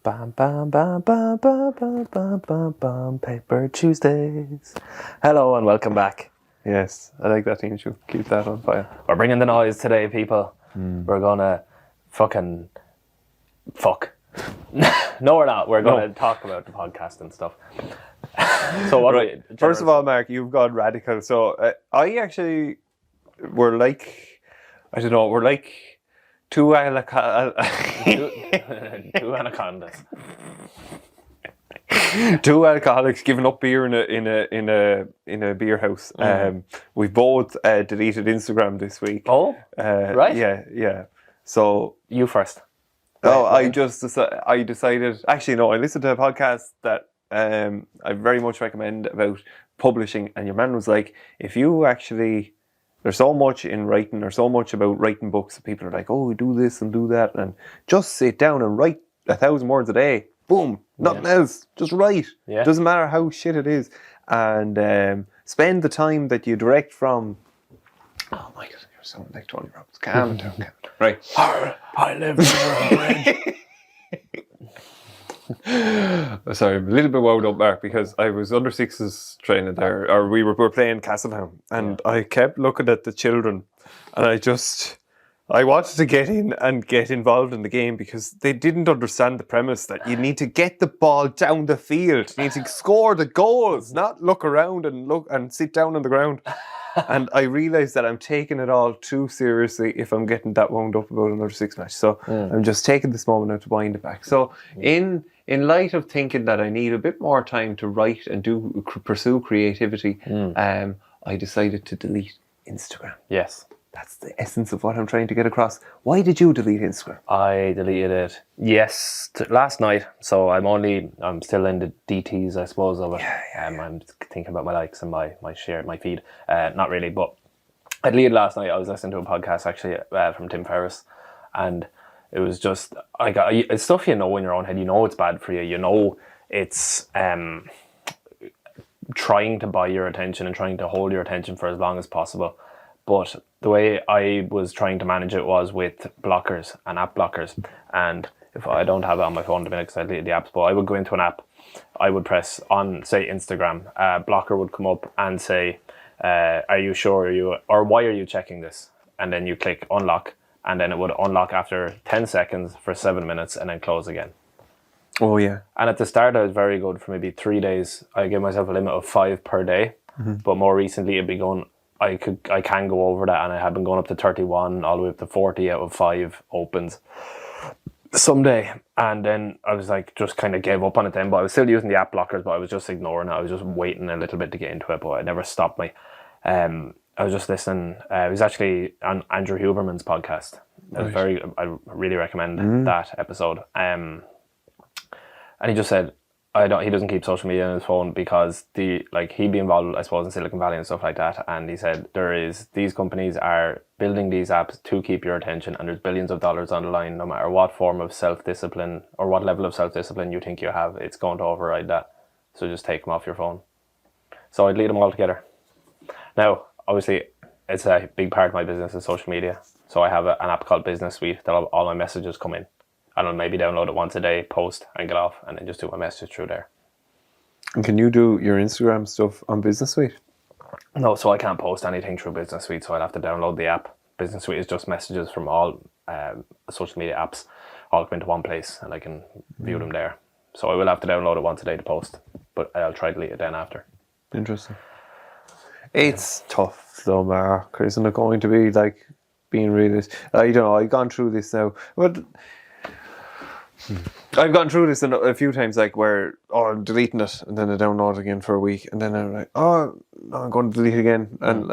Bam, bam, bam, bam, bam, bam, bam, bam, bam, Paper Tuesdays. Hello and welcome back. Yes, I like that theme tune. Keep that on fire. We're bringing the noise today, people. We're gonna fucking fuck. No, we're not. We're gonna talk about the podcast and stuff. So what? Right. First of all, Mark, you've gone radical. So I actually, we're like, I don't know, we're like two Two anacondas. two alcoholics giving up beer in a beer house. We've both deleted Instagram this week. Oh, right. Yeah. So You first. I decided. Actually, no. I listened to a podcast that I very much recommend about publishing, and your man was like, if you actually. There's so much in writing, there's so much about writing books that people are like, oh, we do this and do that, and just sit down and write 1,000 words a day. Boom, nothing else, just write. Yeah. Doesn't matter how shit it is, and spend the time that you direct from. Oh my God, you're sounding like Tony Robbins. Calm down, right. I live in Sorry, I'm a little bit wound up, Mark, because I was under sixes training there, or we were playing Castletown, and I kept looking at the children, and I wanted to get in and get involved in the game because they didn't understand the premise that you need to get the ball down the field, you need to score the goals, not look around and sit down on the ground. And I realised that I'm taking it all too seriously if I'm getting that wound up about another six match. So I'm just taking this moment now to wind it back. So in light of thinking that I need a bit more time to write and pursue creativity, I decided to delete Instagram. Yes. That's the essence of what I'm trying to get across. Why did you delete Instagram? I deleted it last night, so I'm still in the DTs, I suppose, of it. I'm thinking about my likes and my share, my feed. Not really, but I deleted last night. I was listening to a podcast actually from Tim Ferriss, and it was just it's stuff you know in your own head. You know it's bad for you. You know it's trying to buy your attention and trying to hold your attention for as long as possible. But the way I was trying to manage it was with blockers and app blockers. And if I don't have it on my phone at the minute because I deleted the apps, but I would go into an app, I would press on, say, Instagram, blocker would come up and say, are you sure or why are you checking this? And then you click unlock, and then it would unlock after 10 seconds for 7 minutes and then close again. Oh, yeah. And at the start, I was very good for maybe 3 days. I gave myself a limit of 5 per day. But more recently, it'd be going... I can go over that, and I have been going up to 31 all the way up to 40 out of 5 opens someday. And then I was like, just kind of gave up on it then, but I was still using the app blockers, but I was just ignoring it. I was just waiting a little bit to get into it, but I never stopped me. I was just listening. It was actually on Andrew Huberman's podcast. It was I really recommend that episode. And he just said, he doesn't keep social media on his phone because he'd be involved, I suppose, in Silicon Valley and stuff like that. And he said these companies are building these apps to keep your attention, and there's billions of dollars on the line. No matter what form of self-discipline or what level of self-discipline you think you have, it's going to override that. So just take them off your phone. So I'd leave them all together. Now, obviously, it's a big part of my business is social media. So I have an app called Business Suite that all my messages come in. And I'll maybe download it once a day, post and get off, and then just do my message through there. And can you do your Instagram stuff on Business Suite? No, so I can't post anything through Business Suite, so I'd have to download the app. Business Suite is just messages from all social media apps all come into one place, and I can view them there. So I will have to download it once a day to post, but I'll try to delete it then after. Interesting. It's tough though, Mark. Isn't it going to be like being realistic? I don't know, I've gone through this now. But I've gone through this a few times, like where I'm deleting it and then I download it again for a week, and then I'm like, no, I'm going to delete it again, and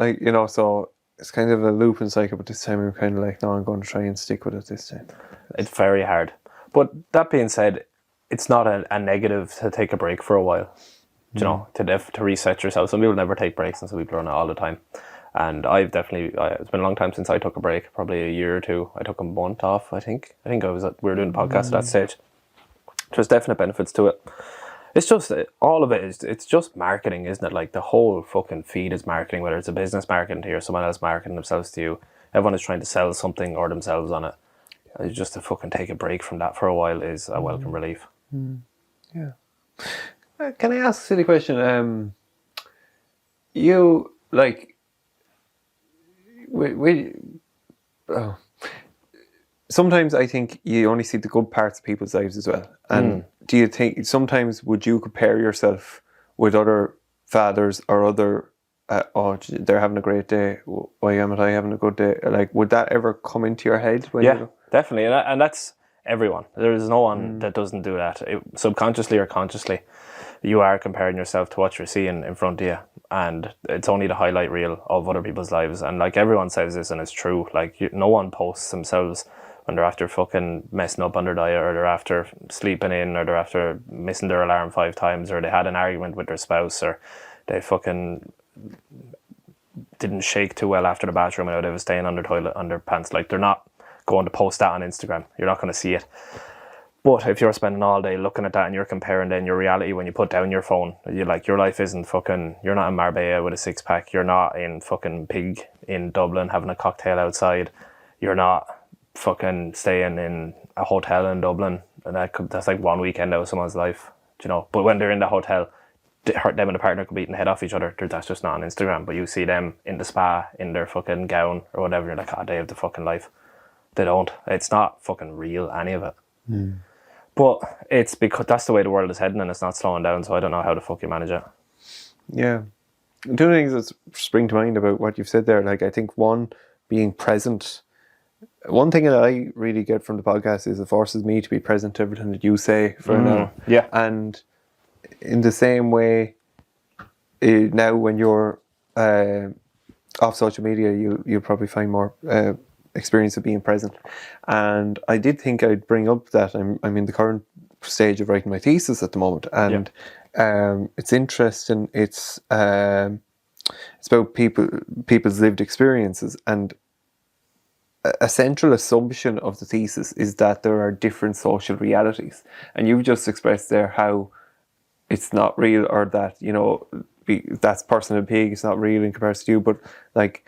so it's kind of a looping cycle. But this time I'm kind of like, no, I'm going to try and stick with it this time. It's very hard. But that being said, it's not a negative to take a break for a while. You know, to reset yourself. Some people never take breaks, and some people run it all the time. And I've definitely, it's been a long time since I took a break, probably a year or two. I took a month off, I think. We were doing a podcast at that stage. There's definite benefits to it. It's just, all of it it's just marketing, isn't it? Like the whole fucking feed is marketing, whether it's a business marketing to you or someone else marketing themselves to you. Everyone is trying to sell something or themselves on it. Just to fucking take a break from that for a while is a welcome relief. Yeah. Can I ask a silly question? You like, oh. Sometimes I think you only see the good parts of people's lives as well. And do you think sometimes would you compare yourself with other fathers or other? They're having a great day. Why am I having a good day? Like, would that ever come into your head? When definitely, and that's everyone. There is no one that doesn't do that, subconsciously or consciously. You are comparing yourself to what you're seeing in front of you, and it's only the highlight reel of other people's lives. And like everyone says this, and it's true. Like no one posts themselves when they're after fucking messing up on their diet, or they're after sleeping in, or they're after missing their alarm 5 times, or they had an argument with their spouse, or they fucking didn't shake too well after the bathroom and they was staying on their toilet, on their pants. Like, they're not going to post that on Instagram. You're not going to see it. But if you're spending all day looking at that and you're comparing then your reality when you put down your phone, you're like, your life isn't fucking, you're not in Marbella with a 6-pack, you're not in fucking Pig in Dublin having a cocktail outside, you're not fucking staying in a hotel in Dublin, and that's like one weekend out of someone's life, you know. But when they're in the hotel, them and the partner could be eating the head off each other. That's just not on Instagram. But you see them in the spa in their fucking gown or whatever, you're like, oh, they have the fucking life. They don't. It's not fucking real, any of it. But it's because that's the way the world is heading, and it's not slowing down, so I don't know how the fuck you manage it. Yeah. Two things that spring to mind about what you've said there, like, I think one, being present. One thing that I really get from the podcast is it forces me to be present to everything that you say for an hour. Yeah. And in the same way, now when you're off social media, you'll probably find more experience of being present. And I did think I'd bring up that I'm in the current stage of writing my thesis at the moment, and it's interesting. It's about people's lived experiences, and a central assumption of the thesis is that there are different social realities, and you've just expressed there how it's not real, or that, you know, that's person and pig, it's not real in comparison to you. But like,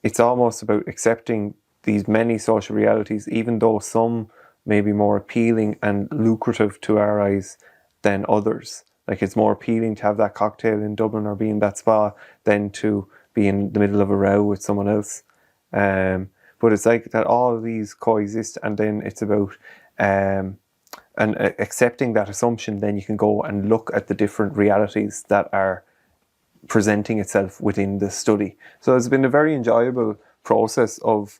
it's almost about accepting these many social realities, even though some may be more appealing and lucrative to our eyes than others. Like, it's more appealing to have that cocktail in Dublin or be in that spa than to be in the middle of a row with someone else. But it's like that all of these coexist, and then it's about and accepting that assumption. Then you can go and look at the different realities that are presenting itself within the study. So it's been a very enjoyable process of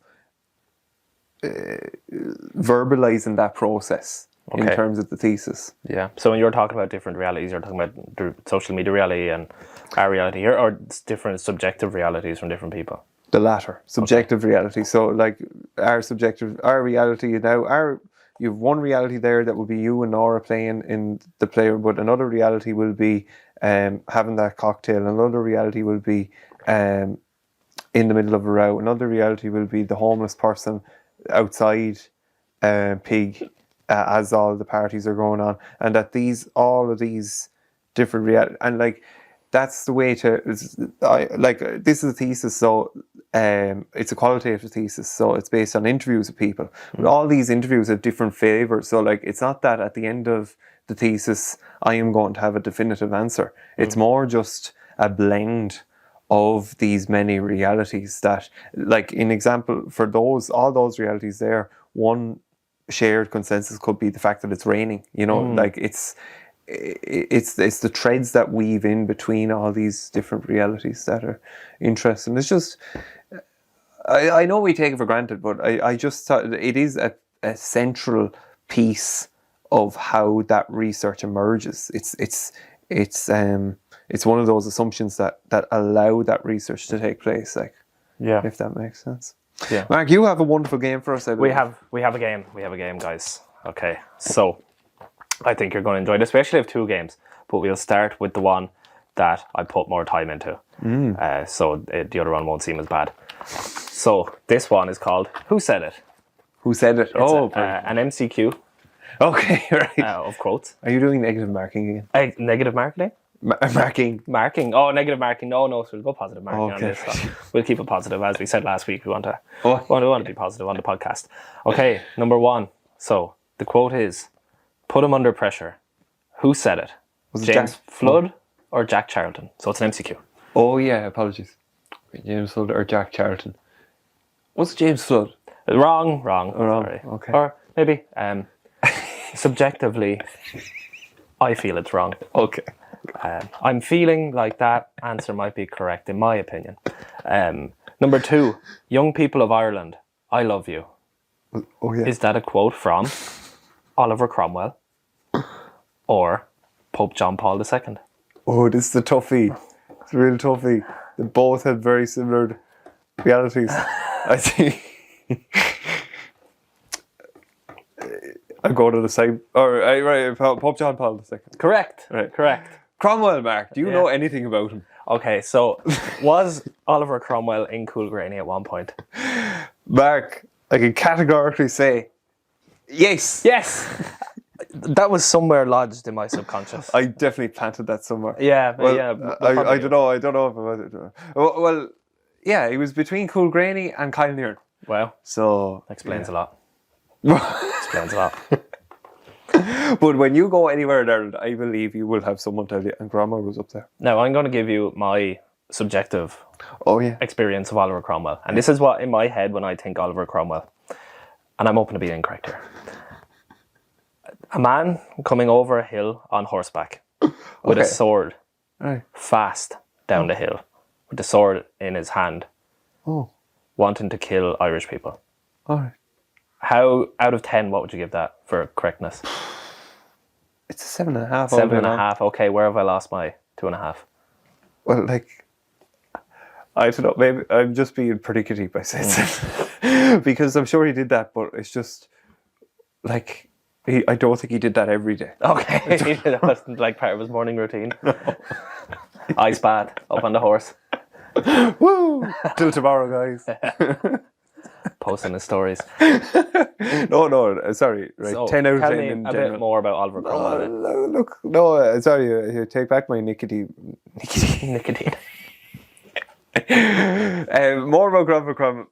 verbalizing that process in terms of the thesis. Yeah. So when you're talking about different realities, you're talking about the social media reality and our reality here, or different subjective realities from different people? The latter, subjective reality. So like our reality now, you have one reality there that will be you and Nora playing in the player, but another reality will be having that cocktail. Another reality will be in the middle of a row. Another reality will be the homeless person outside Pig as all the parties are going on, and that all of these different reality, and like, that's the way to, this is a thesis, so it's a qualitative thesis, so it's based on interviews with people. But all these interviews have different flavours, so like, it's not that at the end of the thesis I am going to have a definitive answer. It's more just a blend of these many realities that, like, in example, for all those realities there, one shared consensus could be the fact that it's raining, you know. Like, it's the threads that weave in between all these different realities that are interesting. It's just, I know we take it for granted, but I just thought it is a central piece of how that research emerges. It's one of those assumptions that allow that research to take place. Like, if that makes sense. Yeah. Mark, you have a wonderful game for us. We have a game. We have a game, guys. Okay, so I think you're going to enjoy this. We actually have 2 games, but we'll start with the one that I put more time into. So the other one won't seem as bad. So this one is called Who Said It? Who Said It? It's an MCQ. Okay, right. Of quotes. Are you doing negative marking again? Negative marketing? Marking. Oh, negative marking. No. So we'll go positive marking on this one. We'll keep it positive. As we said last week, we want to be positive on the podcast. Okay, number 1. So the quote is, Put him under pressure. Who said it? Was it James Jack Flood or Jack Charlton? So it's an MCQ. Oh yeah, apologies. James Flood or Jack Charlton? Was it James Flood? Wrong. Wrong. Sorry. Okay. Or maybe subjectively, I feel it's wrong. Okay. I'm feeling like that answer might be correct in my opinion. Number 2, young people of Ireland, I love you. Oh yeah. Is that a quote from Oliver Cromwell or Pope John Paul II? Oh, this is a toughie. It's a real toughie. They both had very similar realities. I think I go to the same. Right, Pope John Paul II. Correct. Right. Correct. Cromwell, Mark. Do you know anything about him? Okay, so was Oliver Cromwell in Coolgraney at one point? Mark, I can categorically say yes. Yes. That was somewhere lodged in my subconscious. I definitely planted that somewhere. Yeah, Well, yeah. I don't know. I don't know if it was. Well, yeah, he was between Coolgraney and Kylenairn. Well, So explains a lot. Explains a lot. But when you go anywhere in Ireland, I believe you will have someone tell you, and Grandma was up there. Now, I'm going to give you my subjective Oh yeah. experience of Oliver Cromwell. And this is what in my head when I think Oliver Cromwell. And I'm open to being incorrect here. A man coming over a hill on horseback with a sword Right. fast down the hill with the sword in his hand Oh. wanting to kill Irish people. All right. How, out of 10, what would you give that for correctness? It's a 7.5. 7.5. Okay, where have I lost my 2.5? Well, like, I don't know. Maybe I'm just being pernickety by saying that. Because I'm sure he did that, but it's just like I don't think he did that every day. Okay, that wasn't like part of his morning routine. No. Ice bath, up on the horse. Woo! Till tomorrow, guys. Posting his stories. No, sorry. Right, So, 10 out of 10 tell me in a general. bit more about Oliver Cromwell. then. Look, no, sorry. Here, take back my nicotine. Nicotine. More about Oliver Cromwell.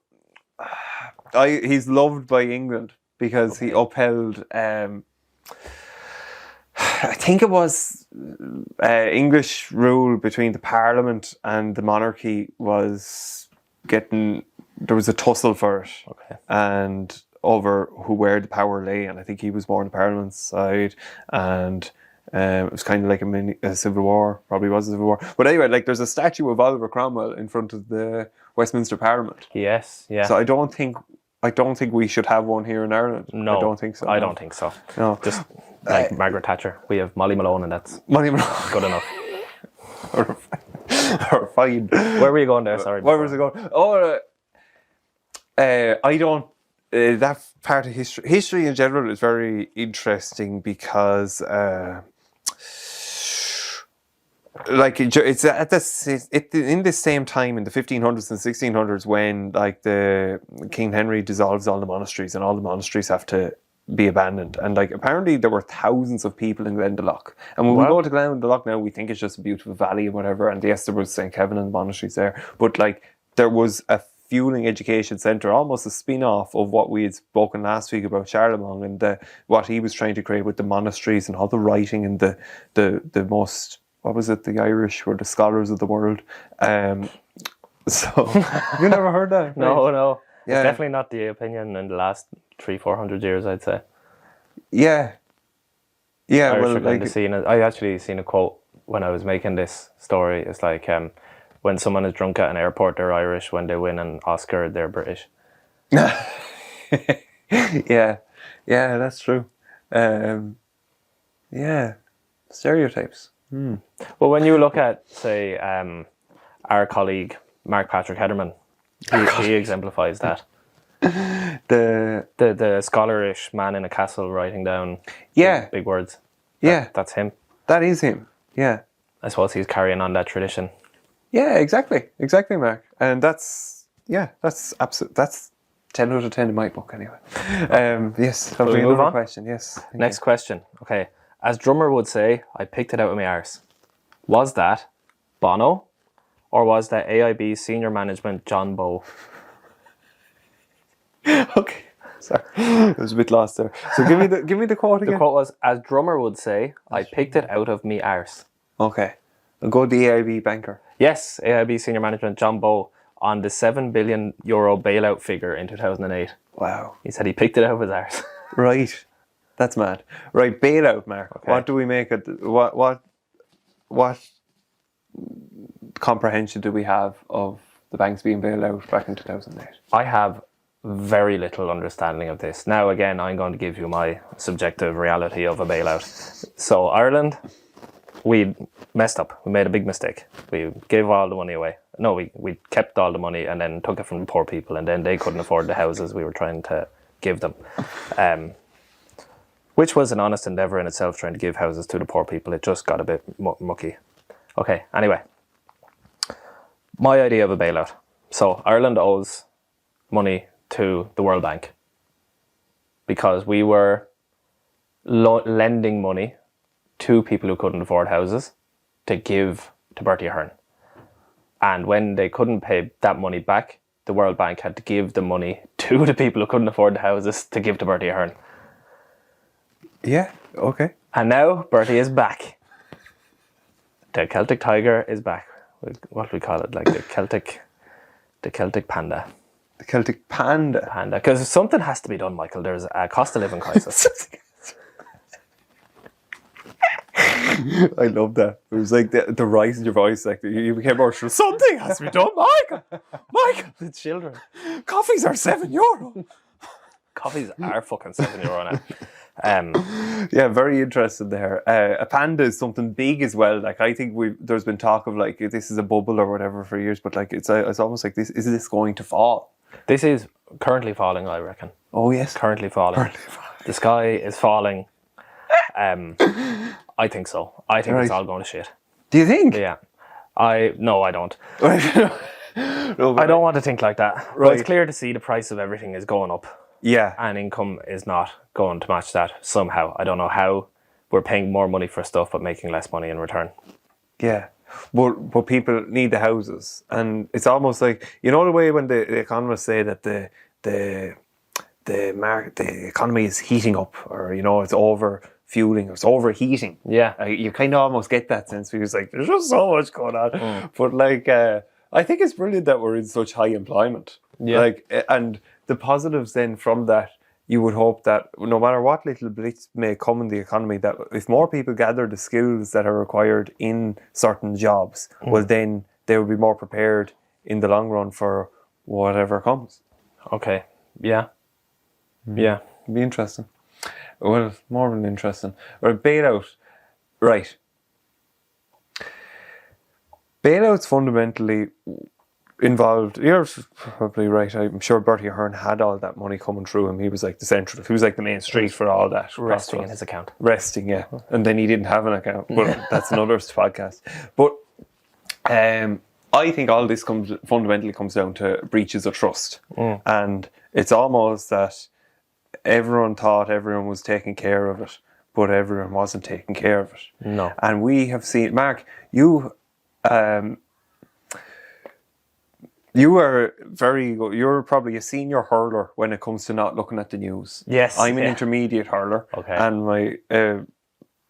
He's loved by England because he upheld. I think it was English rule between the Parliament and the monarchy was getting. There was a tussle for it, and over where the power lay, and I think he was more on the Parliament's side, and it was kind of like a civil war. Probably was a civil war, but anyway, like there's a statue of Oliver Cromwell in front of the Westminster Parliament. Yes, yeah. So I don't think we should have one here in Ireland. No, I don't think so. I don't think so. No, Just like Margaret Thatcher, we have Molly Malone, and that's money. good enough. Or fine. Where were you going there? Sorry. Where was it going? Oh, I don't. That part of history in general is very interesting because, like it's at this in the same time in the 1500s and 1600s when like the King Henry dissolves all the monasteries and all the monasteries have to be abandoned, and like apparently there were thousands of people in Glendalough, and when we go to Glendalough now we think it's just a beautiful valley and whatever, and yes, there was St. Kevin and the monasteries there, but like there was a fueling education centre, almost a spin-off of what we had spoken last week about Charlemagne and what he was trying to create with the monasteries and all the writing and the most, what was it, the Irish were the scholars of the world. So you never heard that? No. Yeah. It's definitely not the opinion in the last 300-400 years, I'd say. Yeah. Irish Well, are kind of seen it. I actually seen a quote when I was making this story. It's like, when someone is drunk at an airport, they're Irish. When they win an Oscar, they're British. Yeah, that's true. Yeah, stereotypes. Well, when you look at, say, our colleague Mark Patrick Hederman, he exemplifies that. The scholarish man in a castle writing down big words. That's him. That is him. Yeah. I suppose he's carrying on that tradition. Yeah, exactly, Mark. And that's absolute. That's 10 out of 10 in my book, anyway. Yes. Will we move on? Question. Yes. Next question. Okay. As Drummer would say, I picked it out of my arse. Was that Bono, or was that AIB senior management John Bowe? Okay. Sorry, I was a bit lost there. So give me the quote again. The quote was, as drummer would say, I picked it out of me arse. Okay. I'll go the AIB banker. Yes, AIB senior management John Bowe on the €7 billion bailout figure in 2008. Wow. He said he picked it out of his arse. Right. That's mad. Right, bailout, Mark. Okay. What do we make it? What comprehension do we have of the banks being bailed out back in 2008? I have very little understanding of this. Now, again, I'm going to give you my subjective reality of a bailout. So, Ireland, we messed up. We made a big mistake. We gave all the money away. No, we kept all the money and then took it from the poor people, and then they couldn't afford the houses we were trying to give them. Which was an honest endeavour in itself, trying to give houses to the poor people. It just got a bit mucky. Okay, anyway. My idea of a bailout. So, Ireland owes money to the World Bank because we were lending money to people who couldn't afford houses to give to Bertie Ahern. And when they couldn't pay that money back, the World Bank had to give the money to the people who couldn't afford the houses to give to Bertie Ahern. Yeah, okay. And now Bertie is back. The Celtic Tiger is back. What do we call it? Like the Celtic Panda. The Celtic Panda? Panda. Because something has to be done, Michael. There's a cost of living crisis. I love that. It was like the rise in your voice. Like you became more sure. Something has to be done, Michael. The children. Coffees are €7. Coffees are fucking €7 now. Yeah, very interested there. A panda is something big as well. Like I think there's been talk of like this is a bubble or whatever for years, but like it's almost like is this going to fall? This is currently falling, I reckon. Oh yes, currently falling. The sky is falling. I think so. I think it's all going to shit. Do you think? Yeah. No, I don't. No, I don't want to think like that. Right. But it's clear to see the price of everything is going up. Yeah. And income is not going to match that somehow. I don't know how. We're paying more money for stuff but making less money in return. Yeah. But people need the houses. And it's almost like, you know the way when the economists say that the economy is heating up, or you know it's over fueling, or it's overheating. Yeah. You kind of almost get that sense because like there's just so much going on. But like I think it's brilliant that we're in such high employment. Yeah. Like and the positives then from that, you would hope that no matter what little blitz may come in the economy, that if more people gather the skills that are required in certain jobs, well then they will be more prepared in the long run for whatever comes. Okay. Yeah. Yeah. It'd be interesting. Well, more than interesting. Or bailout. Right. Bailouts fundamentally involved, you're probably right, I'm sure Bertie Ahern had all that money coming through him. He was like the central, he was like the main street for all that. Resting in his account. Resting, yeah. And then he didn't have an account, but that's another podcast. But I think all this fundamentally comes down to breaches of trust. And it's almost that everyone thought everyone was taking care of it, but everyone wasn't taking care of it. No. And we have seen, Mark, you are very good. You're probably a senior hurler when it comes to not looking at the news. Yes. I'm an intermediate hurler. Okay. And my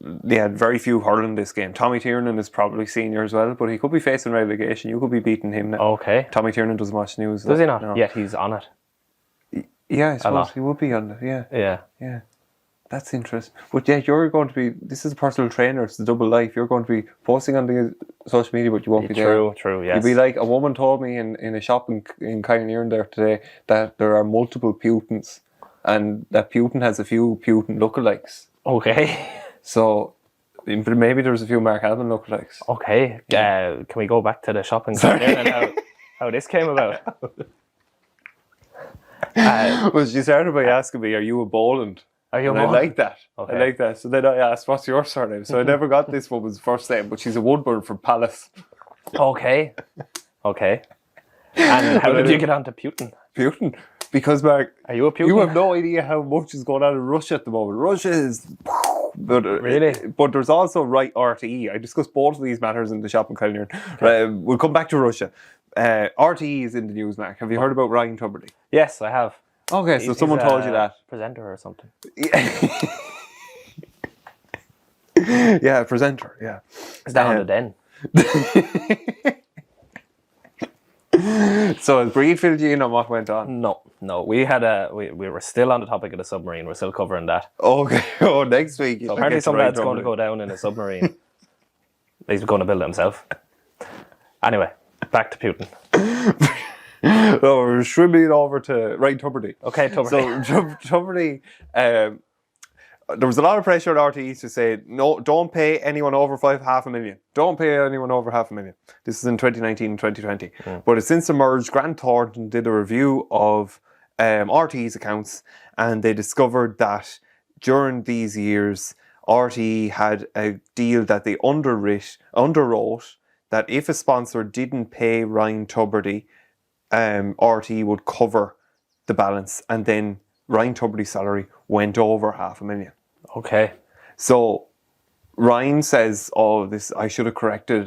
very few hurling this game. Tommy Tiernan is probably senior as well, but he could be facing relegation. You could be beating him now. Okay. Tommy Tiernan doesn't watch news. Does he not? No. Yet he's on it. Yeah, I suppose lot. he would be on it. Yeah. Yeah. Yeah. That's interesting. But yeah, you're going to be, this is a personal trainer, it's a double life. You're going to be posting on the social media, but you won't be there. True, yes. You'd be like, a woman told me in a shop in Kynearn there today that there are multiple Putins, and that Putin has a few Putin lookalikes. Okay. So maybe there's a few Mark Alban lookalikes. Okay. Can we go back to the shopping center and how this came about? Well, she started by asking me, are you a Boland? Are you a I Boland? like that. Okay. I like that. So then I asked, what's your surname? So I never got this woman's first name, but she's a Woodburn from Palace. Okay. And how did you get onto Putin? Putin? Because, Mark, Are you a Putin? you have no idea how much is going on in Russia at the moment. Russia is... But, Really? But there's also RTE. I discussed both of these matters in the shop in Kynearn. We'll come back to Russia. RTE is in the news, Mark. Have you heard about Ryan Tuberty? Yes, I have. Okay, so someone told you that. Presenter or something. Yeah, presenter, yeah. Is that on the Den? So has Breed filled you in on what went on? No. We had we were still on the topic of the submarine. We're still covering that. Okay, next week. So apparently some lad's going to go down in a submarine. He's going to build it himself. Anyway, back to Putin. So we're swimming over to Ryan Tubridy. Okay, Tubridy. So Tubridy, there was a lot of pressure at RTE to say, no, don't pay anyone over $500,000. Don't pay anyone over $500,000. This is in 2019 and 2020. But it's since emerged, Grant Thornton did a review of RTE's accounts, and they discovered that during these years, RTE had a deal that they underwrote, that if a sponsor didn't pay Ryan Tubridy, RTE would cover the balance, and then Ryan Tubridy's salary went over $500,000. Okay. So Ryan says, this I should have corrected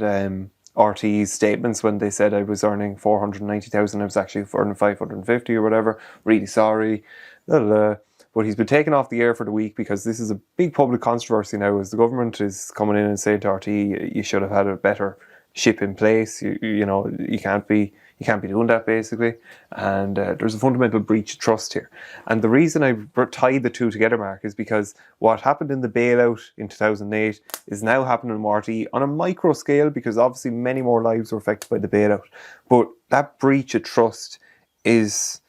RTE's statements when they said I was earning 490,000. I was actually earning 550 or whatever. Really sorry. But he's been taken off the air for the week because this is a big public controversy now, as the government is coming in and saying to RTE, you should have had a better ship in place. You can't be doing that, basically. And there's a fundamental breach of trust here. And the reason I tied the two together, Mark, is because what happened in the bailout in 2008 is now happening in RTE on a micro scale, because obviously many more lives were affected by the bailout. But that breach of trust is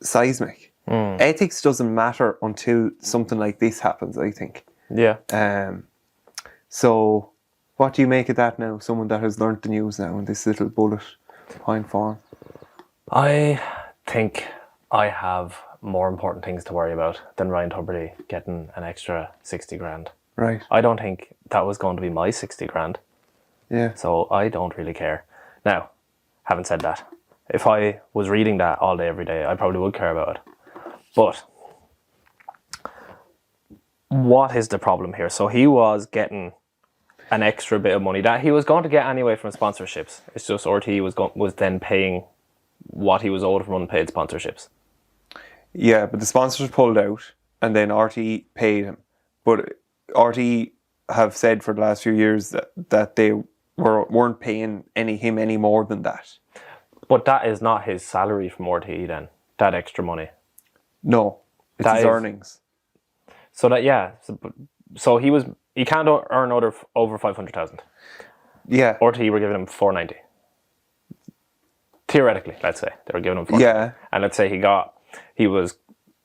seismic. Ethics doesn't matter until something like this happens, I think. Yeah. So what do you make of that now? Someone that has learnt the news now in this little bullet point form. I think I have more important things to worry about than Ryan Tubridy getting an extra 60 grand. Right. I don't think that was going to be my 60 grand. Yeah. So I don't really care. Now, having said that, if I was reading that all day, every day, I probably would care about it. But what is the problem here? So he was getting an extra bit of money that he was going to get anyway from sponsorships. It's just RTE was then paying what he was owed from unpaid sponsorships. Yeah, but the sponsors pulled out, and then RTE paid him. But RTE have said for the last few years that they weren't paying him any more than that. But that is not his salary from RTE then, that extra money. No, it's his earnings. So that, yeah. So he can't earn over 500,000. Yeah. RTE were giving him 490. Theoretically, let's say they were giving him 490. Yeah. And let's say he was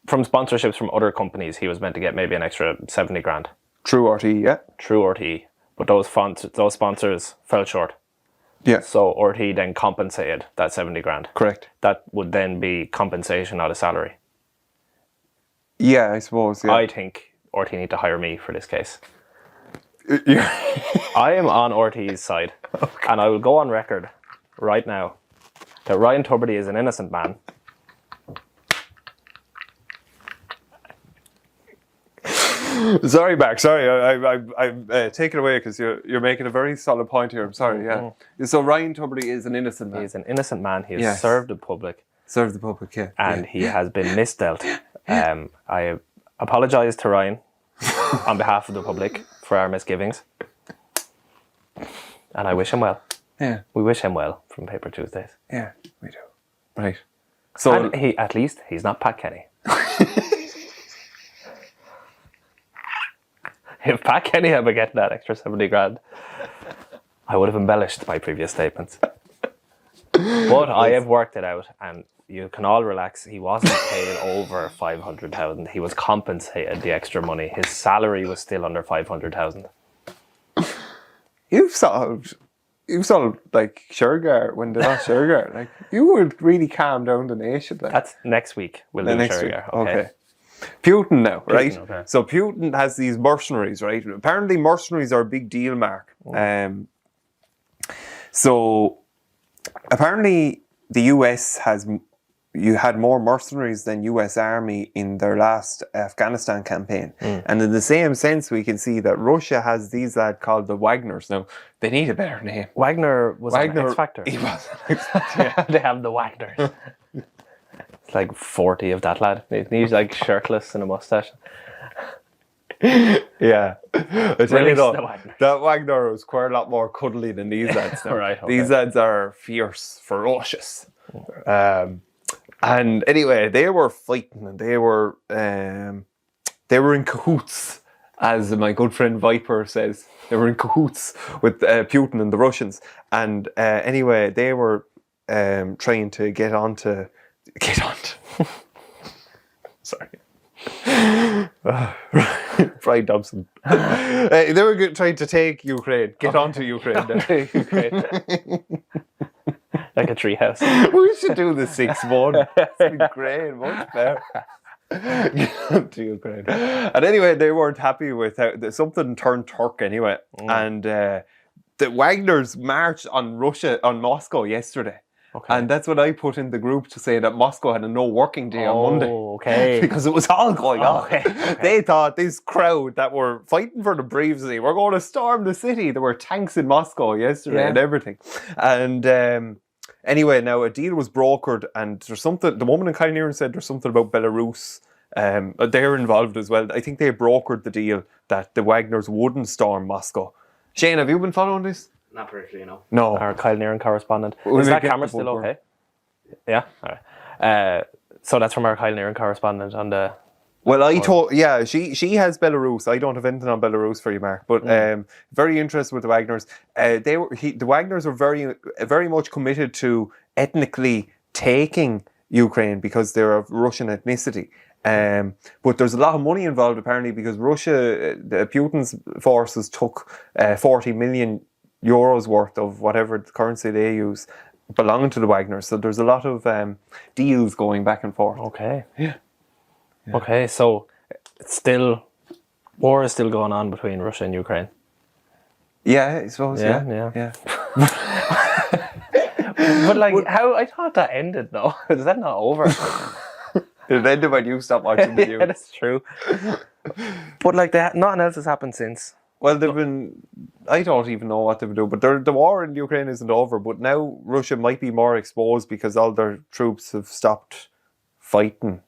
from sponsorships from other companies. He was meant to get maybe an extra 70 grand. True RTE, yeah. True RTE, but those sponsors fell short. Yeah. So RTE then compensated that 70 grand. Correct. That would then be compensation out of salary. Yeah, I suppose. Yeah. I think RTE need to hire me for this case. Yeah. I am on RTE's side, and I will go on record right now that Ryan Tubridy is an innocent man. Sorry, Mark. Sorry, I take it away because you're making a very solid point here. I'm sorry. Yeah. So Ryan Tubridy is an innocent man. He is an innocent man. He has served the public. Served the public, yeah. And he has been misdealt. I apologise to Ryan on behalf of the public for our misgivings. And I wish him well. Yeah. We wish him well from Paper Tuesdays. Yeah, we do. Right. So and at least he's not Pat Kenny. If Pat Kenny had been getting that extra 70 grand, I would have embellished my previous statements. But I have worked it out, and you can all relax. He wasn't paid over 500,000. He was compensated the extra money. His salary was still under 500,000. You've solved like Shergar when they're not Shergar. Like, you would really calm down the nation. Like. That's next week. We'll do Shergar. Okay. Putin now, right? Okay. So Putin has these mercenaries, right? Apparently mercenaries are a big deal, Mark. So apparently the US had more mercenaries than US Army in their last Afghanistan campaign. And in the same sense, we can see that Russia has these lads called the Wagners. Now, they need a better name. Wagner was an X Factor. He was an X Factor, yeah. They have the Wagners. like 40 of that lad. He's like shirtless and a mustache. Yeah. I tell you Release though, the Wagner. that Wagner was quite a lot more cuddly than these lads now. Right, okay. These lads are fierce, ferocious. And anyway, they were fighting and they were in cahoots, as my good friend Viper says. They were in cahoots with Putin and the Russians. And anyway, they were trying to get onto. Sorry. Brian Dobson. They were trying to take Ukraine. Get onto Ukraine. Ukraine. Like a treehouse. We should do the 6-1. It's been great. Much better. Get onto Ukraine. And anyway, they weren't happy with how something turned Turk anyway. And the Wagners marched on Moscow yesterday. Okay. And that's what I put in the group to say that Moscow had a no working day on Monday. Okay. Because it was all going on. Okay. They thought this crowd that were fighting for the privacy were going to storm the city. There were tanks in Moscow yesterday and everything. And anyway, now a deal was brokered, and there's something. The woman in Kylenearan said there's something about Belarus. They're involved as well. I think they brokered the deal that the Wagners wouldn't storm Moscow. Shane, have you been following this? Not particularly, no. No. Our Kylenearan correspondent. Will Is we that get camera the still book okay? Yeah? All right. So that's from our Kylenearan correspondent on the... Well, I thought, yeah, she has Belarus. I don't have anything on Belarus for you, Mark. But very interested with the Wagners. The Wagners were very much committed to ethnically taking Ukraine because they're of Russian ethnicity. But there's a lot of money involved apparently because Putin's forces took 40 million euros worth of whatever currency they use belonging to the Wagners. So there's a lot of deals going back and forth. Okay. Yeah. Okay, so war is still going on between Russia and Ukraine. Yeah, I suppose. Yeah. But like, how I thought that ended though. Is that not over? It ended when you stopped watching the news. Yeah, that's true. But like, nothing else has happened since. Well, I don't even know what they've done, but the war in Ukraine isn't over. But now Russia might be more exposed because all their troops have stopped fighting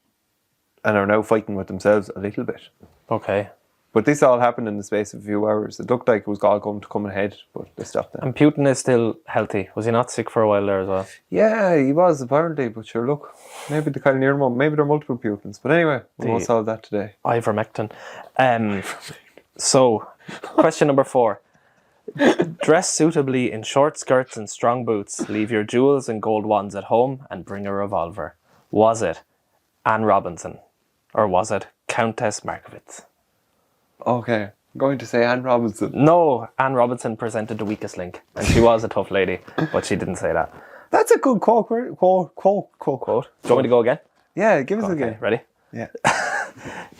and are now fighting with themselves a little bit. Okay. But this all happened in the space of a few hours. It looked like it was all going to come ahead, but they stopped that. And Putin is still healthy. Was he not sick for a while there as well? Yeah, he was apparently, but sure, look, maybe the Kylenearan one, maybe there are multiple Putins. But anyway, we won't solve that today. Ivermectin. So, question number 4. Dress suitably in short skirts and strong boots. Leave your jewels and gold wands at home and bring a revolver. Was it Anne Robinson? Or was it Countess Markovitz? Okay, I'm going to say Anne Robinson. No, Anne Robinson presented the weakest link. And she was a tough lady, but she didn't say that. That's a good quote. Quote. Do you want me to go again? Yeah, give us Okay, again. ready? Yeah.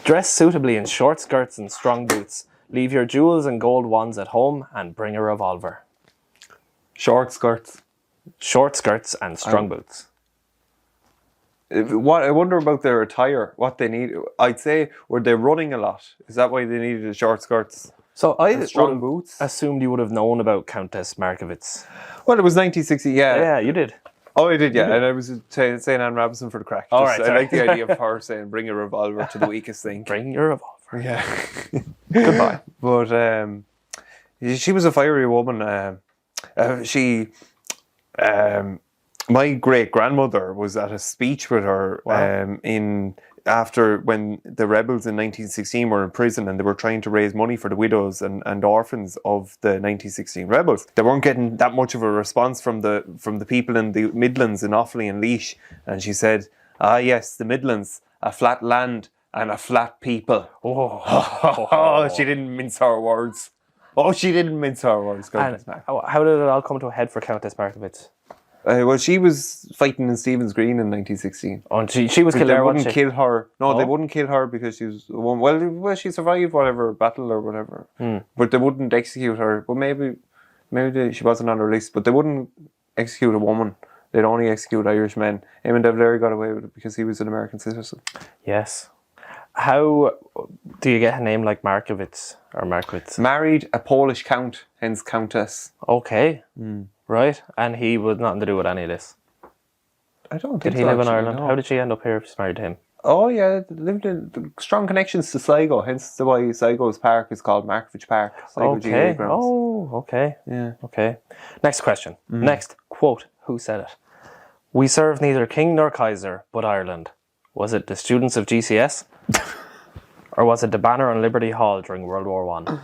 Dress suitably in short skirts and strong boots. Leave your jewels and gold wands at home and bring a revolver. Short skirts. Short skirts and strong boots. What I wonder about their attire, what they need. I'd say, were they running a lot? Is that why they needed the short skirts? So I Strong boots? assumed you would have known about Countess Markovitz. Well, it was 1960, yeah. Yeah, you did. Oh, I did, yeah. And I was saying Anne Robinson for the crack. All right, I sorry. like the idea of her saying, bring a revolver to the weakest thing. Bring your revolver. Yeah. Goodbye. But she was a fiery woman. My great grandmother was at a speech with her after when the rebels in 1916 were in prison and they were trying to raise money for the widows and orphans of the 1916 rebels. They weren't getting that much of a response from the people in the Midlands in Offaly and Laois. And she said, "Ah, yes, the Midlands, a flat land and a flat people." Oh, she didn't mince her words. Oh, she didn't mince her words. And how did it all come to a head for Countess Markovitz? Well, she was fighting in Stephen's Green in 1916. Oh, and she was killed They there, wouldn't wasn't she? kill her. No, they Oh. wouldn't kill her because she was a woman. Well, she survived whatever battle or whatever. But they wouldn't execute her. But maybe she wasn't on their list. But they wouldn't execute a woman. They'd only execute Irish men. Eamon de Valera got away with it because he was an American citizen. Yes. How do you get a name like Markovitz or Markowitz? Married a Polish count, hence countess. Okay. Right. And he was nothing to do with any of this. I don't Did think he so, live in actually, Ireland? no. How did she end up here if she's married to him? Oh yeah, lived in strong connections to Sligo, hence why Sligo's park is called Markovich Park. Sligo GAA grounds. Oh, okay. Yeah. Okay. Next question. Next quote. Who said it? We serve neither king nor Kaiser, but Ireland. Was it the students of GCS? Or was it the banner on Liberty Hall during World War One?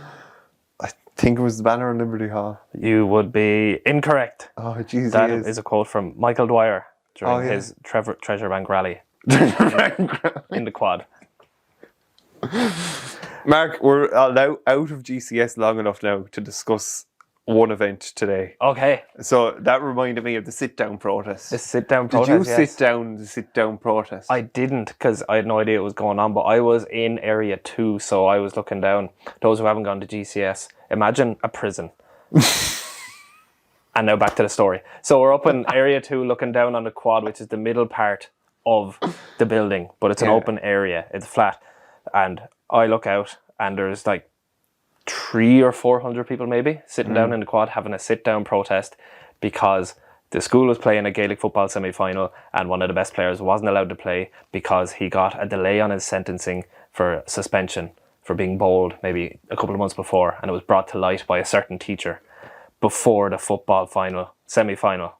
I think it was the banner on Liberty Hall. You would be incorrect. Oh, jeez, That is a quote from Michael Dwyer during yeah. his Treasure Bank rally in the quad. Mark, we're out of GCS long enough now to discuss one event today. Okay. So that reminded me of the sit-down protest. The sit-down protest, Did you yes. sit down the sit-down protest? I didn't, because I had no idea what was going on, but I was in Area 2, so I was looking down. Those who haven't gone to GCS, imagine a prison. And now back to the story. So we're up in Area 2 looking down on the quad, which is the middle part of the building, but it's an open area. It's flat. And I look out and there's like 300 or 400 people maybe sitting down in the quad having a sit-down protest because the school was playing a Gaelic football semi-final and one of the best players wasn't allowed to play because he got a delay on his sentencing for suspension for being bowled maybe a couple of months before, and it was brought to light by a certain teacher before the football final semi-final,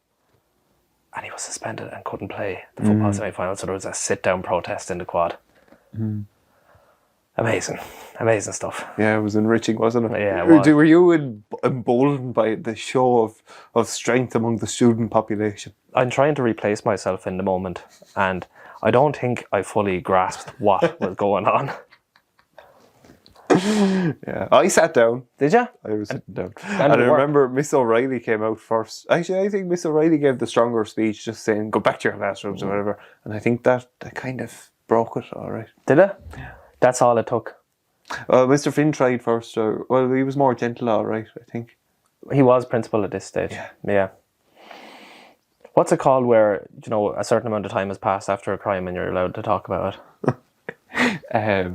and he was suspended and couldn't play the football semi-final, so there was a sit-down protest in the quad. Amazing stuff. Yeah, it was enriching, wasn't it? Yeah, it was. Were you emboldened by the show of strength among the student population? I'm trying to replace myself in the moment, and I don't think I fully grasped what was going on. Yeah, I sat down. Did you? I was sitting down. And And I it worked. remember Miss O'Reilly came out first. Actually, I think Miss O'Reilly gave the stronger speech, just saying, go back to your classrooms or whatever. And I think that kind of broke it, all right. Did it? Yeah. That's all it took. Mr. Finn tried first. Well, he was more gentle, all right, I think. He was principal at this stage. Yeah. What's it called where, you know, a certain amount of time has passed after a crime and you're allowed to talk about it?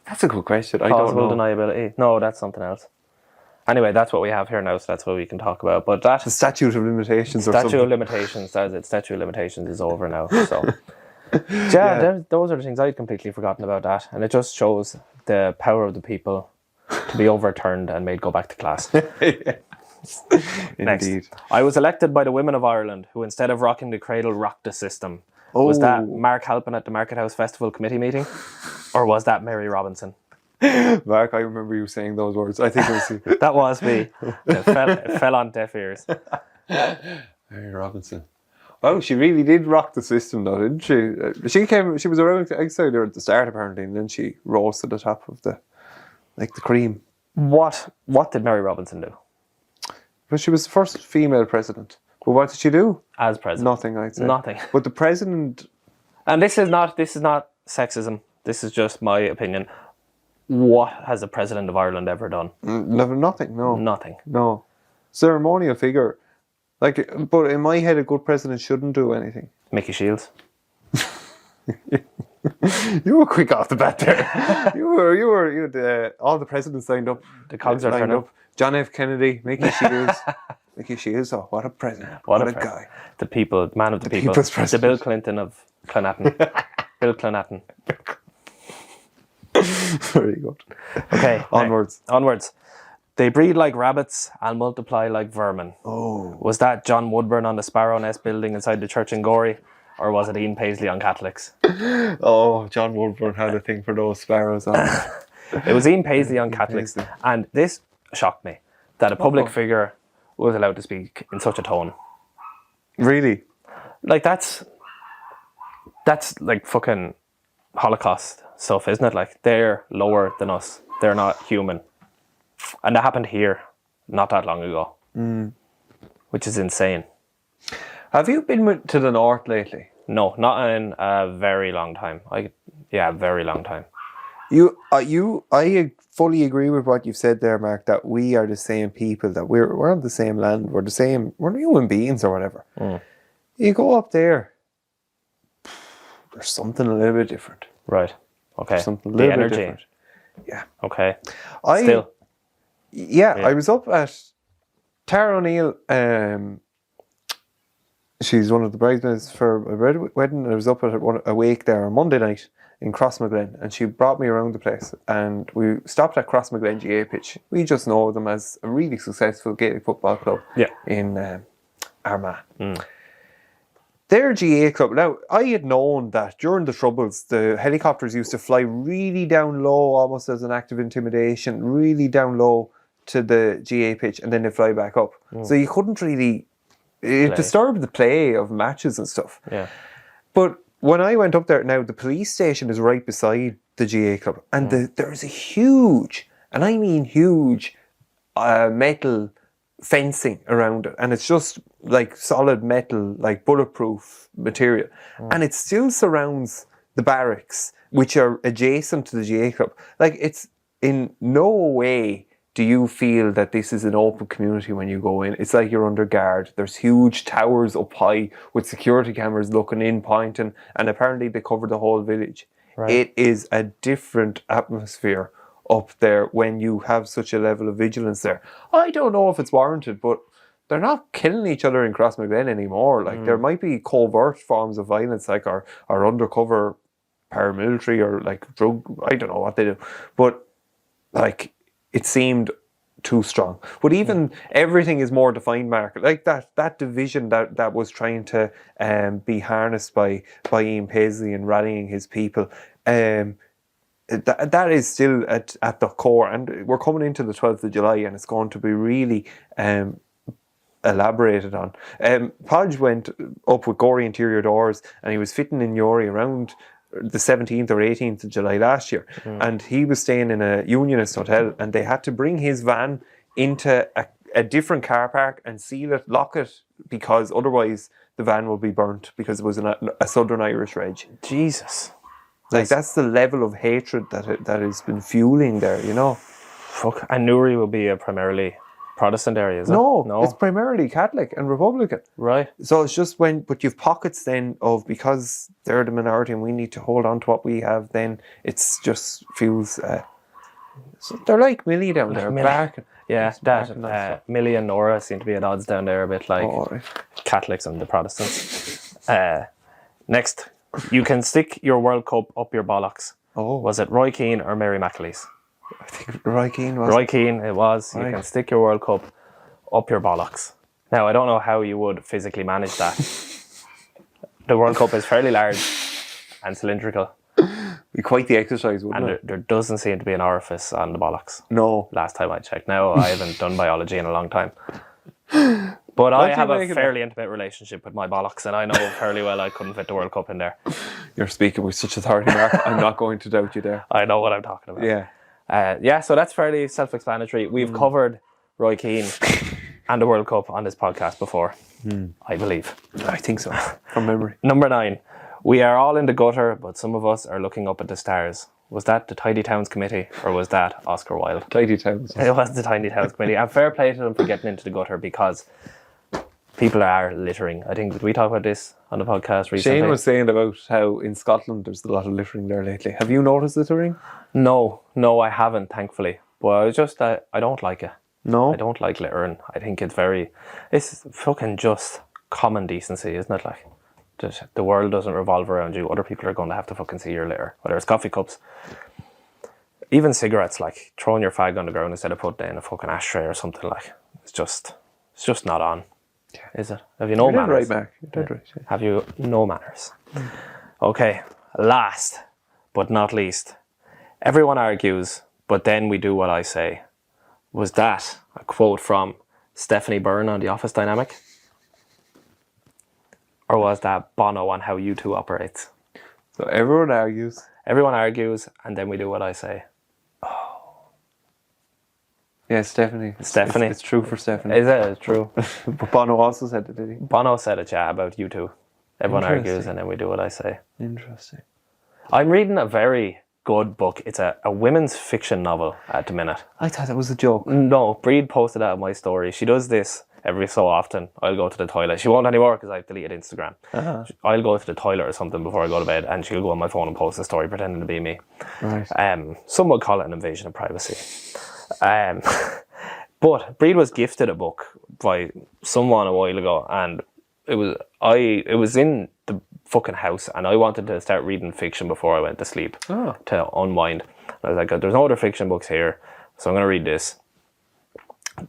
That's a good question. I Plausible don't know. deniability. No, that's something else. Anyway, that's what we have here now, so that's what we can talk about. But that The statute of limitations or statute something. of limitations, that's it. Statute of limitations is over now. So, those are the things I'd completely forgotten about that, and it just shows the power of the people to be overturned and made go back to class. Yes. Next, Indeed. I was elected by the women of Ireland, who instead of rocking the cradle, rocked the system. Was that Mark Halpin at the Market House Festival Committee meeting, or was that Mary Robinson? Mark, I remember you saying those words. I think it was you. That was me. It fell on deaf ears. Mary Robinson. Oh, she really did rock the system, though, didn't she? She was around outside there at the start, apparently, and then she rose to the top of the cream. What did Mary Robinson do But she was the first female president. But what did she do? as president? Nothing, I'd say. Nothing. But the president... And this is not sexism. This is just my opinion. What has the president of Ireland ever done? Nothing, no. Nothing. No. Ceremonial figure. But in my head, a good president shouldn't do anything. Mickey Shields. You were quick off the bat there. you had all the presidents lined up. The cogs are lined turning. up. John F. Kennedy, Mickey Shields. Mickey Shields, oh, what a president. What a guy. The people, man of the people. people's The president. Bill Clinton of Clonatton. Bill Clonatton. Very good. Okay. Onwards. Onwards. They breed like rabbits and multiply like vermin. Oh. Was that John Woodburn on the Sparrow Nest building inside the church in Gorey? Or was it Ian Paisley on Catholics? Oh, John Woodburn had a thing for those sparrows on. It was Ian Paisley on Catholics. Paisley. And this shocked me, that a public figure was allowed to speak in such a tone. Really? Like, that's like fucking Holocaust stuff, isn't it? Like, they're lower than us. They're not human. And that happened here not that long ago. Which is insane. Have you been to the north lately? No, not in a very long time. A very long time. I fully agree with what you've said there, Mark, that we are the same people, that we're on the same land, we're human beings or whatever. You go up there, there's something a little bit different. Right. Okay. Something a The little bit energy. different. Yeah. Okay. Yeah, Yeah. I was up at Tara O'Neill she's one of the bridesmaids for a wedding. I was up at a wake there on Monday night in Crossmaglen, and she brought me around the place, and we stopped at Crossmaglen GA pitch. We just know them as a really successful Gaelic football club in Armagh. Their GA club. Now, I had known that during the Troubles, the helicopters used to fly really down low, almost as an act of intimidation, really down low to the GA pitch, and then they fly back up. So you couldn't really... It disturbed the play of matches and stuff. Yeah. But when I went up there, now the police station is right beside the GA club, and there's a huge, and I mean huge, metal fencing around it, and it's just like solid metal, like bulletproof material, and it still surrounds the barracks, which are adjacent to the GA club. Like, it's in no way do you feel that this is an open community when you go in. It's like you're under guard. There's huge towers up high with security cameras looking in, pointing, and apparently they cover the whole village. Right. It is a different atmosphere up there when you have such a level of vigilance there. I don't know if it's warranted, but they're not killing each other in Crossmaglen anymore. Like, there might be covert forms of violence, like or undercover paramilitary or like drug, I don't know what they do. But like, it seemed too strong. But even everything is more defined, Mark. Like that division that was trying to be harnessed by Ian Paisley and rallying his people, that is still at the core. And we're coming into the 12th of July, and it's going to be really elaborated on. Podge went up with Gory Interior Doors, and he was fitting in Yori around the 17th or 18th of July last year, and he was staying in a unionist hotel, and they had to bring his van into a different car park and seal it, lock it, because otherwise the van will be burnt, because it was a Southern Irish reg. Jesus. Like, that's the level of hatred that has been fueling there, you know. Fuck. And Newry will be a primarily Protestant area, is it? No, it's primarily Catholic and Republican. Right. So it's just but you've pockets then of, because they're the minority and we need to hold on to what we have, then it's just feels... so they're like Millie down there, barking. Yeah, that Millie and Nora seem to be at odds down there, a bit like Catholics and the Protestants. Next, you can stick your World Cup up your bollocks. Oh. Was it Roy Keane or Mary McAleese? I think Roy Keane was. Roy Keane, it was. Right. You can stick your World Cup up your bollocks. Now, I don't know how you would physically manage that. The World Cup is fairly large and cylindrical. Be quite the exercise, wouldn't it? And there doesn't seem to be an orifice on the bollocks. No. Last time I checked. Now, I haven't done biology in a long time. But I have a fairly intimate relationship with my bollocks, and I know fairly well I couldn't fit the World Cup in there. You're speaking with such authority, Mark. I'm not going to doubt you there. I know what I'm talking about. Yeah. So that's fairly self-explanatory. We've covered Roy Keane and the World Cup on this podcast before, I believe. I think so, from memory. Number 9. We are all in the gutter, but some of us are looking up at the stars. Was that the Tidy Towns Committee, or was that Oscar Wilde? Tidy Towns. It was the Tidy Towns Committee. And fair play to them for getting into the gutter, because people are littering. I think, did we talk about this on the podcast recently? Shane was saying about how in Scotland there's a lot of littering there lately. Have you noticed littering? No, I haven't, thankfully. But I don't like it. No? I don't like littering. I think it's fucking just common decency, isn't it? Like, the world doesn't revolve around you. Other people are going to have to fucking see your litter. Whether it's coffee cups, even cigarettes, like throwing your fag on the ground instead of putting it in a fucking ashtray or something, like, it's just not on. Yeah. Is it? Have you no manners? Right, Mark. You're dead right. Yeah. Have you no manners? Okay, last but not least, everyone argues, but then we do what I say. Was that a quote from Stephanie Byrne on The Office Dynamic? Or was that Bono on how U2 operates? So everyone argues. Everyone argues, and then we do what I say. Oh. Yeah, Stephanie. It's true for Stephanie. Is it? It's true. But Bono also said it, did he? Bono said it, yeah, about U2. Everyone argues, and then we do what I say. Interesting. I'm reading a very good book. It's a women's fiction novel at the minute. I thought that was a joke. No, Breed posted that on my story. She does this every so often. I'll go to the toilet. She won't anymore because I've deleted Instagram. Uh-huh. I'll go to the toilet or something before I go to bed, and she'll go on my phone and post a story pretending to be me. Right. Some would call it an invasion of privacy. But Breed was gifted a book by someone a while ago, and it was in the fucking house, and I wanted to start reading fiction before I went to sleep to unwind. And I was like, there's no other fiction books here, so I'm going to read this.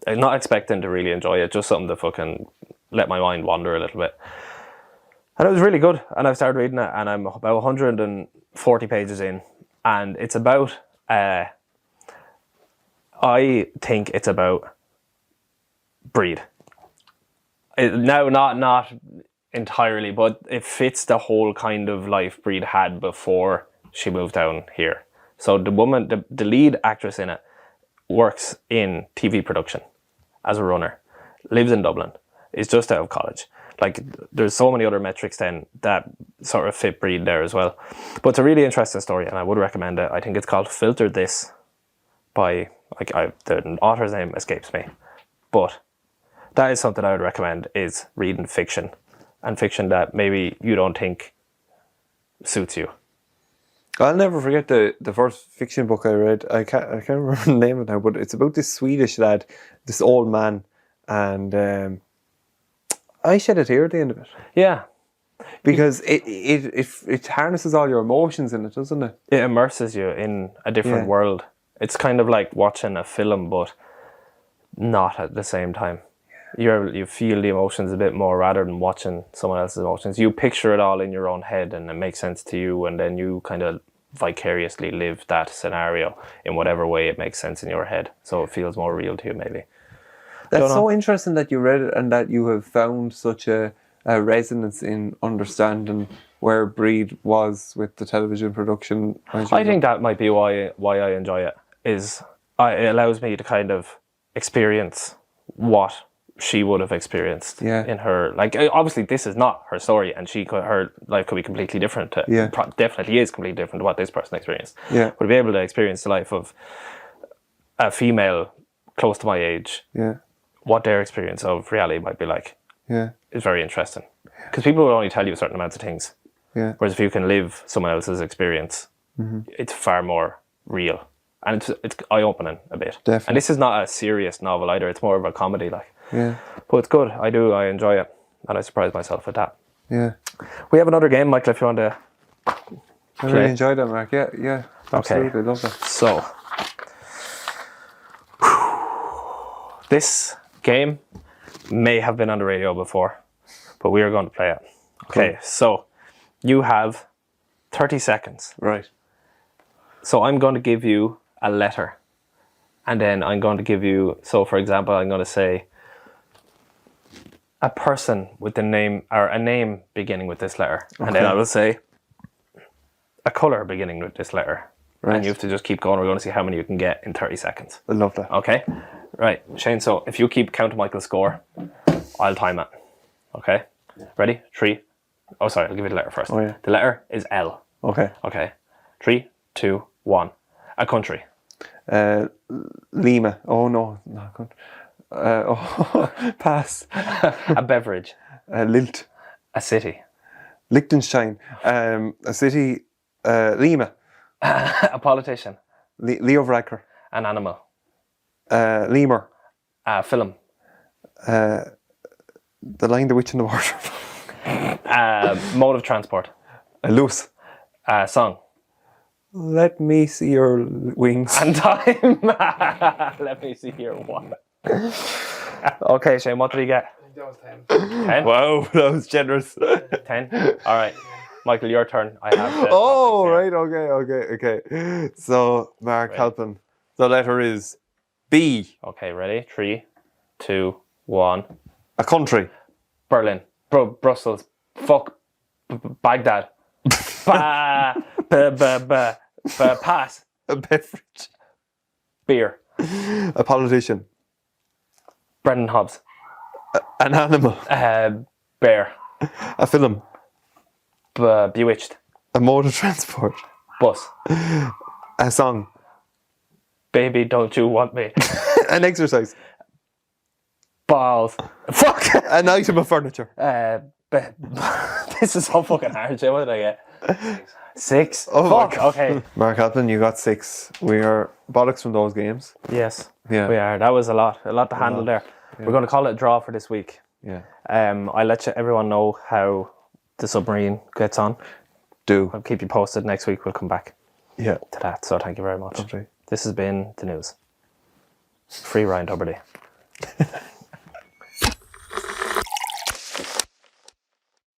I'm not expecting to really enjoy it, just something to fucking let my mind wander a little bit. And it was really good, and I started reading it, and I'm about 140 pages in, and it's about, I think it's about breed. Now, not entirely, but it fits the whole kind of life Breed had before she moved down here. So the woman, the lead actress in it, works in TV production as a runner, lives in Dublin, is just out of college. Like, there's so many other metrics then that sort of fit Breed there as well. But it's a really interesting story, and I would recommend it. I think it's called Filter This by, the author's name escapes me. But that is something I would recommend, is reading fiction, and fiction that maybe you don't think suits you. I'll never forget the first fiction book I read. I can't remember the name of it now, but it's about this Swedish lad, this old man, and I shed a tear at the end of it. Yeah. Because it harnesses all your emotions in it, doesn't it? It immerses you in a different world. It's kind of like watching a film, but not at the same time. You feel the emotions a bit more rather than watching someone else's emotions. You picture it all in your own head, and it makes sense to you, and then you kind of vicariously live that scenario in whatever way it makes sense in your head. So it feels more real to you, maybe. That's so interesting that you read it and that you have found such a resonance in understanding where Breed was with the television production. I think that might be why I enjoy it. It allows me to kind of experience what she would have experienced in her, like, obviously this is not her story, and her life could be completely different definitely is completely different to what this person experienced, but to be able to experience the life of a female close to my age, what their experience of reality might be like, is very interesting, because people will only tell you certain amounts of things, whereas if you can live someone else's experience, it's far more real, and it's eye-opening a bit. Definitely. And this is not a serious novel either, it's more of a comedy, like. But it's good. I enjoy it, and I surprised myself with that. We have another game, Michael, if you want to play. I really enjoyed that, Mark. Yeah. Absolutely, Okay. love that. So, this game may have been on the radio before, but we are going to play it. Okay, so you have 30 seconds. Right. So I'm going to give you a letter, and then I'm going to give you, so for example, I'm going to say a person with a name beginning with this letter. Okay. And then I will say a colour beginning with this letter. Right. And you have to just keep going. We're going to see how many you can get in 30 seconds. I love that. Okay? Right, Shane, so if you keep count Michael's score, I'll time it. Okay? Ready? 3. Oh, sorry, I'll give you the letter first. Oh, yeah. The letter is L. Okay. 3, 2, 1. A country. Lima. Oh, no. Pass. A beverage. Lilt. A city. Liechtenstein. A city. Lima. A politician. Leo Varadkar. An animal. Lemur. A film. The Lion, the Witch and the Wardrobe. Mode of transport. A loose. A song. Let me see your wings. And time. Let me see your one. Okay, Shane, what did he get? I think that was 10. 10? Wow, that was generous. 10? All right. Michael, your turn. I have the Oh, topics here. right. Okay. So, Mark, helping. The letter is B. Okay, ready? 3, 2, 1. A country. Berlin. Brussels. Fuck. Baghdad. Pass. A beverage. Beer. A politician. Brendan Hobbs. An animal. Bear. A film. Bewitched. A mode of transport. Bus. A song. Baby, don't you want me? An exercise. Balls. Fuck. An item of furniture. This is so fucking hard, Jim. What did I get? 6. Oh, fuck. Okay. Mark Halpin, you got 6. We are bollocks from those games. Yes. Yeah. We are. That was a lot to handle there. Yeah. We're going to call it a draw for this week. Yeah. I'll let everyone know how the submarine gets on. I'll keep you posted. Next week we'll come back to that. So thank you very much. Lovely. This has been the news. Free Ryan Tuberty.